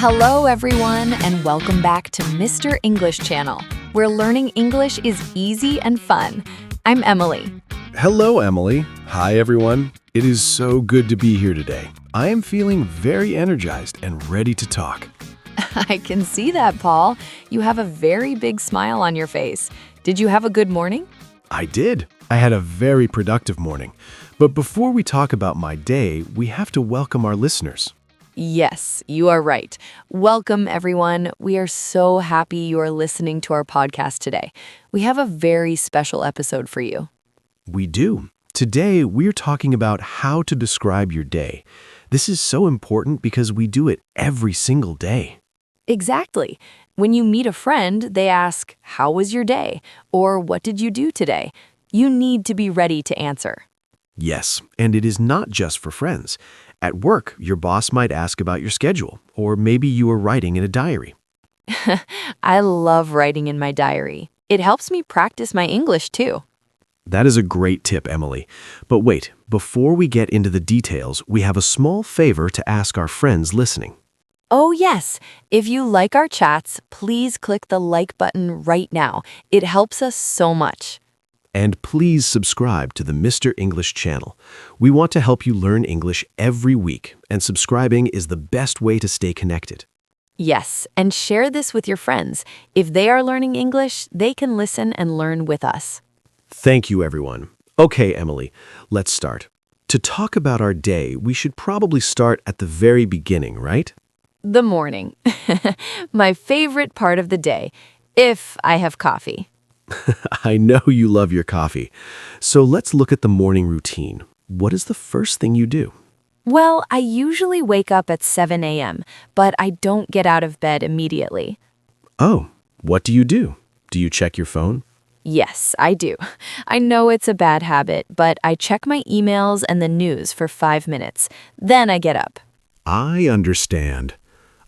Hello, everyone, and welcome back to Mr. English Channel, where learning English is easy and fun. I'm Emily. Hello, Emily. Hi, everyone. It is so good to be here today. I am feeling very energized and ready to talk. I can see that, Paul. You have a very big smile on your face. Did you have a good morning? I did. I had a very productive morning. But before we talk about my day, we have to welcome our listeners. Yes, you are right. Welcome, everyone. We are so happy you are listening to our podcast today. We have a very special episode for you. We do. Today, we're talking about how to describe your day. This is so important because we do it every single day. Exactly. When you meet a friend, they ask, "How was your day?" or "What did you do today?" You need to be ready to answer. Yes, and it is not just for friends. At work, your boss might ask about your schedule, or maybe you are writing in a diary. I love writing in my diary. It helps me practice my English, too. That is a great tip, Emily. But wait, before we get into the details, we have a small favor to ask our friends listening. Oh, yes. If you like our chats, please click the like button right now. It helps us so much. And please subscribe to the Mr. English channel. We want to help you learn English every week, and subscribing is the best way to stay connected. Yes, and share this with your friends. If they are learning English, they can listen and learn with us. Thank you, everyone. Okay, Emily, let's start. To talk about our day, we should probably start at the very beginning, right? The morning. My favorite part of the day, if I have coffee. I know you love your coffee. So let's look at the morning routine. What is the first thing you do? Well, I usually wake up at 7 a.m., but I don't get out of bed immediately. Oh, what do you do? Do you check your phone? Yes, I do. I know it's a bad habit, but I check my emails and the news for 5 minutes. Then I get up. I understand.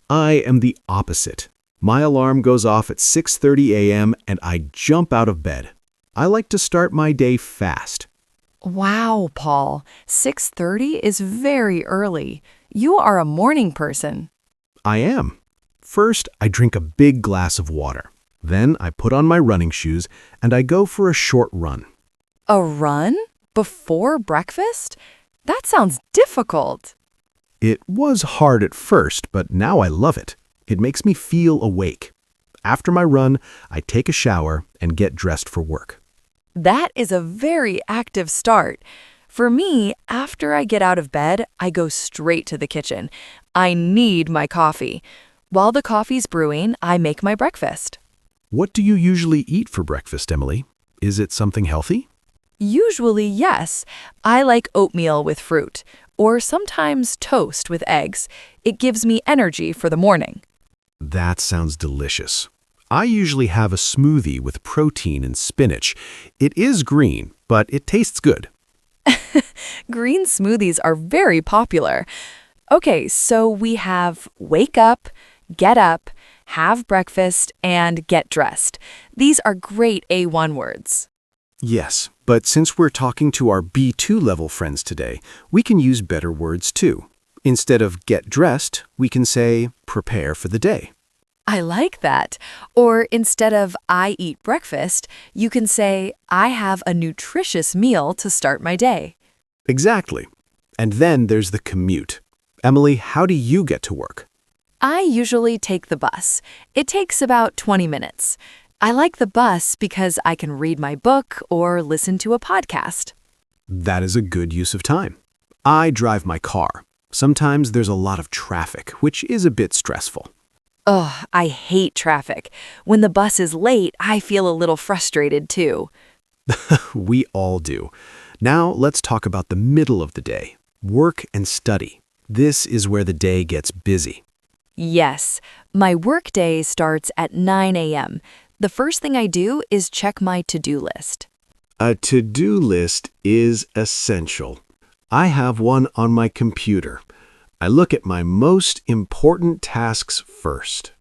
I am the opposite. My alarm goes off at 6:30 a.m. and I jump out of bed. I like to start my day fast. Wow, Paul. 6:30 is very early. You are a morning person. I am. First, I drink a big glass of water. Then I put on my running shoes and I go for a short run. A run? Before breakfast? That sounds difficult. It was hard at first, but now I love it. It makes me feel awake. After my run, I take a shower and get dressed for work. That is a very active start. For me, after I get out of bed, I go straight to the kitchen. I need my coffee. While the coffee's brewing, I make my breakfast. What do you usually eat for breakfast, Emily? Is it something healthy? Usually, yes. I like oatmeal with fruit, or sometimes toast with eggs. It gives me energy for the morning. That sounds delicious. I usually have a smoothie with protein and spinach. It is green, but it tastes good. Green smoothies are very popular. Okay, so we have wake up, get up, have breakfast, and get dressed. These are great A1 words. Yes, but since we're talking to our B2 level friends today, we can use better words too. Instead of get dressed, we can say prepare for the day. I like that. Or instead of I eat breakfast, you can say I have a nutritious meal to start my day. Exactly. And then there's the commute. Emily, how do you get to work? I usually take the bus. It takes about 20 minutes. I like the bus because I can read my book or listen to a podcast. That is a good use of time. I drive my car. Sometimes there's a lot of traffic, which is a bit stressful. Ugh, I hate traffic. When the bus is late, I feel a little frustrated too. We all do. Now let's talk about the middle of the day, work and study. This is where the day gets busy. Yes, my work day starts at 9 a.m. The first thing I do is check my to-do list. A to-do list is essential. I have one on my computer. I look at my most important tasks first.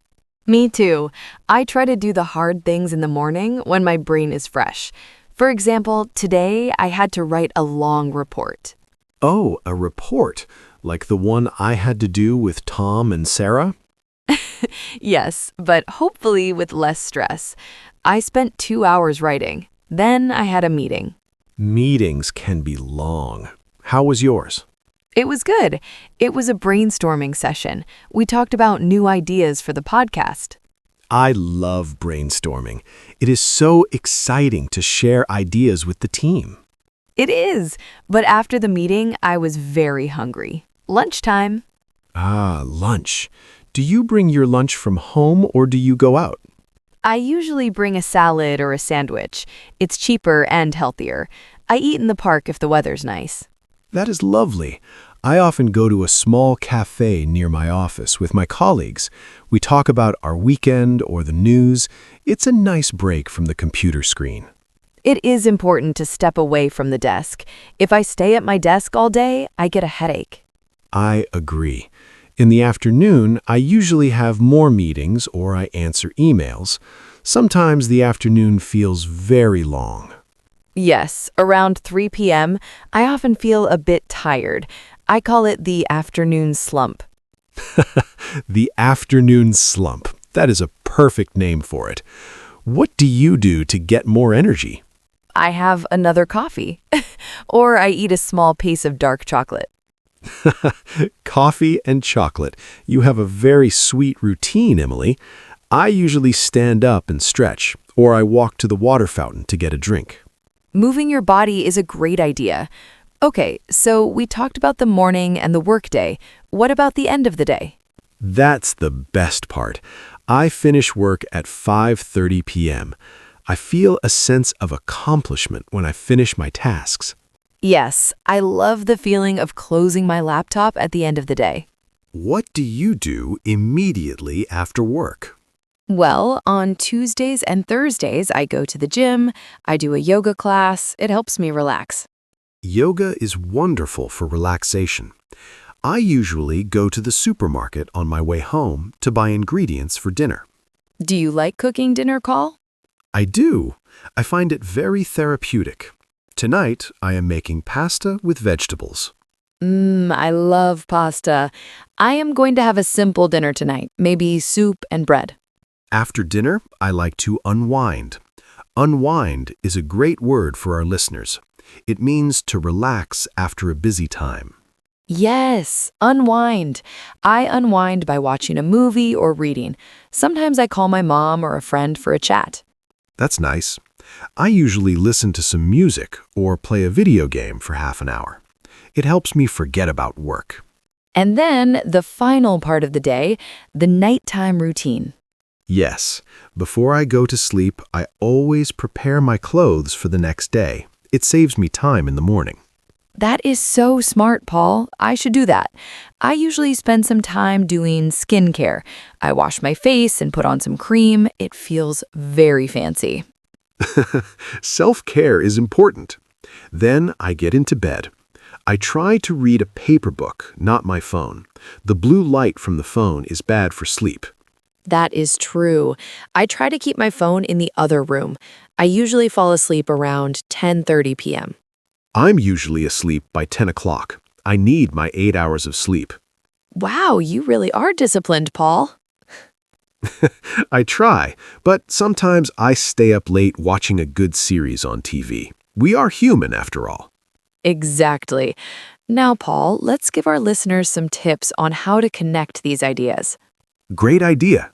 Me too. I try to do the hard things in the morning when my brain is fresh. For example, today I had to write a long report. Oh, a report, like the one I had to do with Tom and Sarah? Yes, but hopefully with less stress. I spent 2 hours writing. Then I had a meeting. Meetings can be long. How was yours? It was good. It was a brainstorming session. We talked about new ideas for the podcast. I love brainstorming. It is so exciting to share ideas with the team. It is, but after the meeting, I was very hungry. Lunchtime. Ah, lunch. Do you bring your lunch from home or do you go out? I usually bring a salad or a sandwich. It's cheaper and healthier. I eat in the park if the weather's nice. That is lovely. I often go to a small cafe near my office with my colleagues. We talk about our weekend or the news. It's a nice break from the computer screen. It is important to step away from the desk. If I stay at my desk all day, I get a headache. I agree. In the afternoon, I usually have more meetings or I answer emails. Sometimes the afternoon feels very long. Yes, around 3 p.m., I often feel a bit tired. I call it the afternoon slump. The afternoon slump. That is a perfect name for it. What do you do to get more energy? I have another coffee, or I eat a small piece of dark chocolate. Coffee and chocolate. You have a very sweet routine, Emily. I usually stand up and stretch, or I walk to the water fountain to get a drink. Moving your body is a great idea. Okay, so we talked about the morning and the workday. What about the end of the day? That's the best part. I finish work at 5:30 p.m. I feel a sense of accomplishment when I finish my tasks. Yes, I love the feeling of closing my laptop at the end of the day. What do you do immediately after work? Well, on Tuesdays and Thursdays, I go to the gym, I do a yoga class. It helps me relax. Yoga is wonderful for relaxation. I usually go to the supermarket on my way home to buy ingredients for dinner. Do you like cooking dinner, Call? I do. I find it very therapeutic. Tonight, I am making pasta with vegetables. I love pasta. I am going to have a simple dinner tonight, maybe soup and bread. After dinner, I like to unwind. Unwind is a great word for our listeners. It means to relax after a busy time. Yes, unwind. I unwind by watching a movie or reading. Sometimes I call my mom or a friend for a chat. That's nice. I usually listen to some music or play a video game for half an hour. It helps me forget about work. And then the final part of the day, the nighttime routine. Yes, before I go to sleep, I always prepare my clothes for the next day. It saves me time in the morning. That is so smart, Paul. I should do that. I usually spend some time doing skincare. I wash my face and put on some cream. It feels very fancy. Self-care is important. Then I get into bed. I try to read a paper book, not my phone. The blue light from the phone is bad for sleep. That is true. I try to keep my phone in the other room. I usually fall asleep around 10:30 p.m. I'm usually asleep by 10 o'clock. I need my 8 hours of sleep. Wow, you really are disciplined, Paul. I try, but sometimes I stay up late watching a good series on TV. We are human, after all. Exactly. Now, Paul, let's give our listeners some tips on how to connect these ideas. Great idea.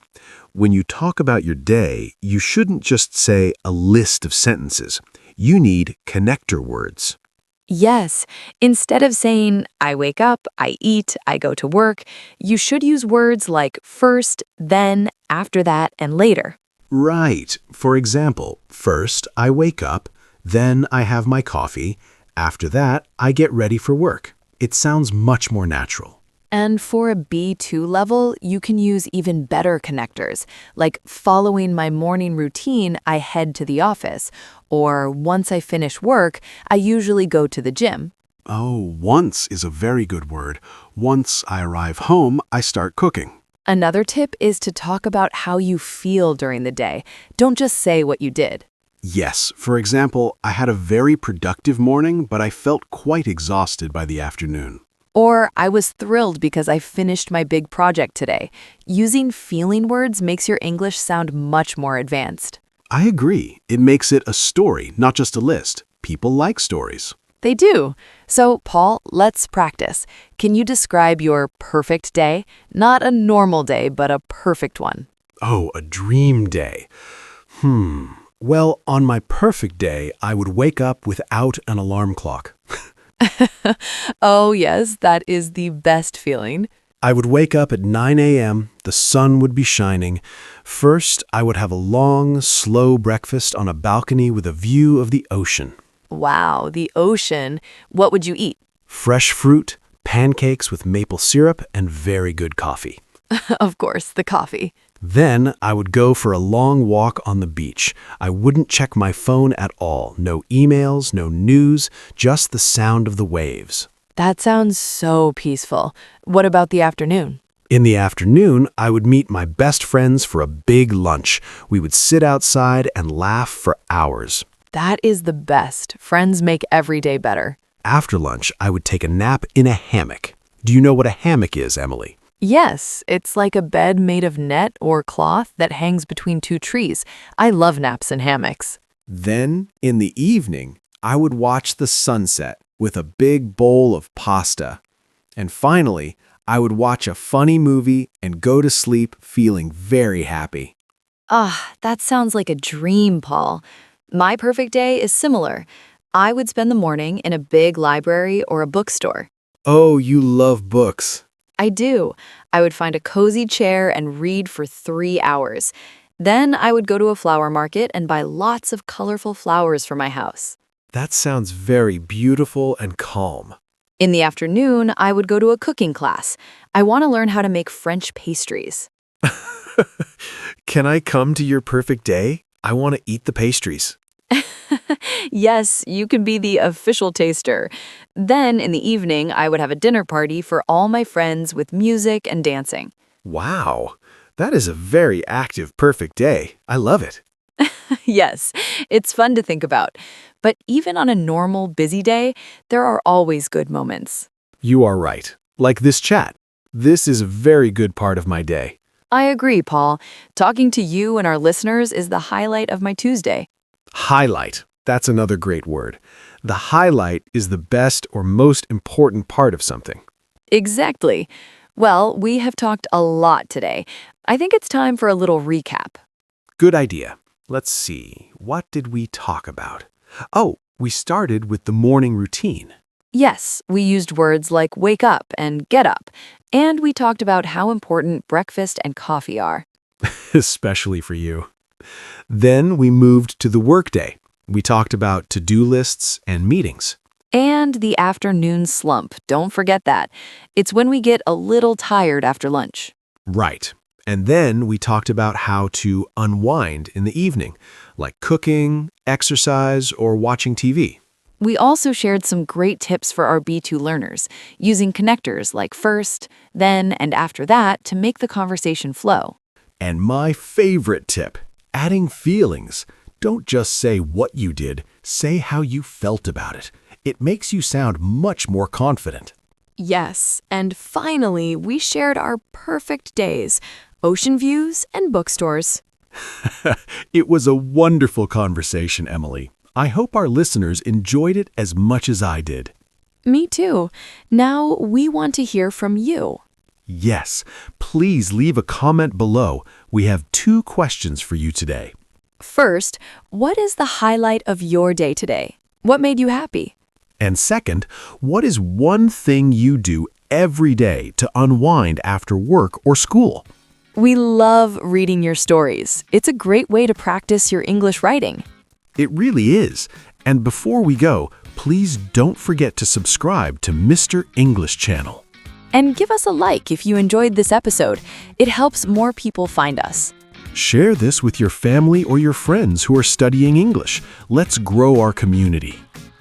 When you talk about your day, you shouldn't just say a list of sentences. You need connector words. Yes, instead of saying, I wake up, I eat, I go to work, you should use words like first, then, after that, and later. Right. For example, first I wake up, then I have my coffee. After that, I get ready for work. It sounds much more natural. And for a B2 level, you can use even better connectors, like following my morning routine, I head to the office, or once I finish work, I usually go to the gym. Oh, once is a very good word. Once I arrive home, I start cooking. Another tip is to talk about how you feel during the day. Don't just say what you did. Yes, for example, I had a very productive morning, but I felt quite exhausted by the afternoon. Or I was thrilled because I finished my big project today. Using feeling words makes your English sound much more advanced. I agree. It makes it a story, not just a list. People like stories. They do. So, Paul, let's practice. Can you describe your perfect day? Not a normal day, but a perfect one. Oh, a dream day. Well, on my perfect day, I would wake up without an alarm clock. Oh, yes, that is the best feeling. I would wake up at 9 a.m., the sun would be shining. First, I would have a long, slow breakfast on a balcony with a view of the ocean. Wow, the ocean. What would you eat? Fresh fruit, pancakes with maple syrup, and very good coffee. Of course, the coffee. Then I would go for a long walk on the beach. I wouldn't check my phone at all. No emails, no news, just the sound of the waves. That sounds so peaceful. What about the afternoon? In the afternoon, I would meet my best friends for a big lunch. We would sit outside and laugh for hours. That is the best. Friends make every day better. After lunch, I would take a nap in a hammock. Do you know what a hammock is, Emily? Yes, it's like a bed made of net or cloth that hangs between two trees. I love naps and hammocks. Then, in the evening, I would watch the sunset with a big bowl of pasta. And finally, I would watch a funny movie and go to sleep feeling very happy. That sounds like a dream, Paul. My perfect day is similar. I would spend the morning in a big library or a bookstore. Oh, you love books. I do. I would find a cozy chair and read for 3 hours. Then I would go to a flower market and buy lots of colorful flowers for my house. That sounds very beautiful and calm. In the afternoon, I would go to a cooking class. I want to learn how to make French pastries. Can I come to your perfect day? I want to eat the pastries. Yes, you can be the official taster. Then, in the evening, I would have a dinner party for all my friends with music and dancing. Wow, that is a very active perfect day. I love it. Yes, it's fun to think about. But even on a normal, busy day, there are always good moments. You are right. Like this chat. This is a very good part of my day. I agree, Paul. Talking to you and our listeners is the highlight of my Tuesday. Highlight. That's another great word. The highlight is the best or most important part of something. Exactly. Well, we have talked a lot today. I think it's time for a little recap. Good idea. Let's see. What did we talk about? Oh, we started with the morning routine. Yes, we used words like wake up and get up, and we talked about how important breakfast and coffee are. Especially for you. Then we moved to the workday. We talked about to-do lists and meetings. And the afternoon slump, don't forget that. It's when we get a little tired after lunch. Right. And then we talked about how to unwind in the evening, like cooking, exercise, or watching TV. We also shared some great tips for our B2 learners, using connectors like first, then, and after that to make the conversation flow. And my favorite tip, adding feelings. Don't just say what you did, say how you felt about it. It makes you sound much more confident. Yes, and finally, we shared our perfect days, ocean views and bookstores. It was a wonderful conversation, Emily. I hope our listeners enjoyed it as much as I did. Me too. Now we want to hear from you. Yes, please leave a comment below. We have 2 questions for you today. First, what is the highlight of your day today? What made you happy? And second, what is one thing you do every day to unwind after work or school? We love reading your stories. It's a great way to practice your English writing. It really is. And before we go, please don't forget to subscribe to Mr. English channel. And give us a like if you enjoyed this episode. It helps more people find us. Share this with your family or your friends who are studying English. Let's grow our community.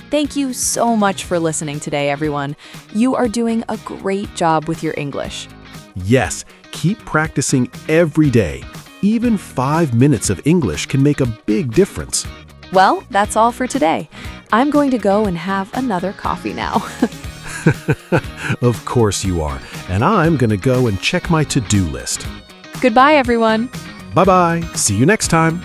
Thank you so much for listening today, everyone. You are doing a great job with your English. Yes, keep practicing every day. Even 5 minutes of English can make a big difference. Well, that's all for today. I'm going to go and have another coffee now. Of course you are. And I'm going to go and check my to-do list. Goodbye, everyone. Bye-bye. See you next time.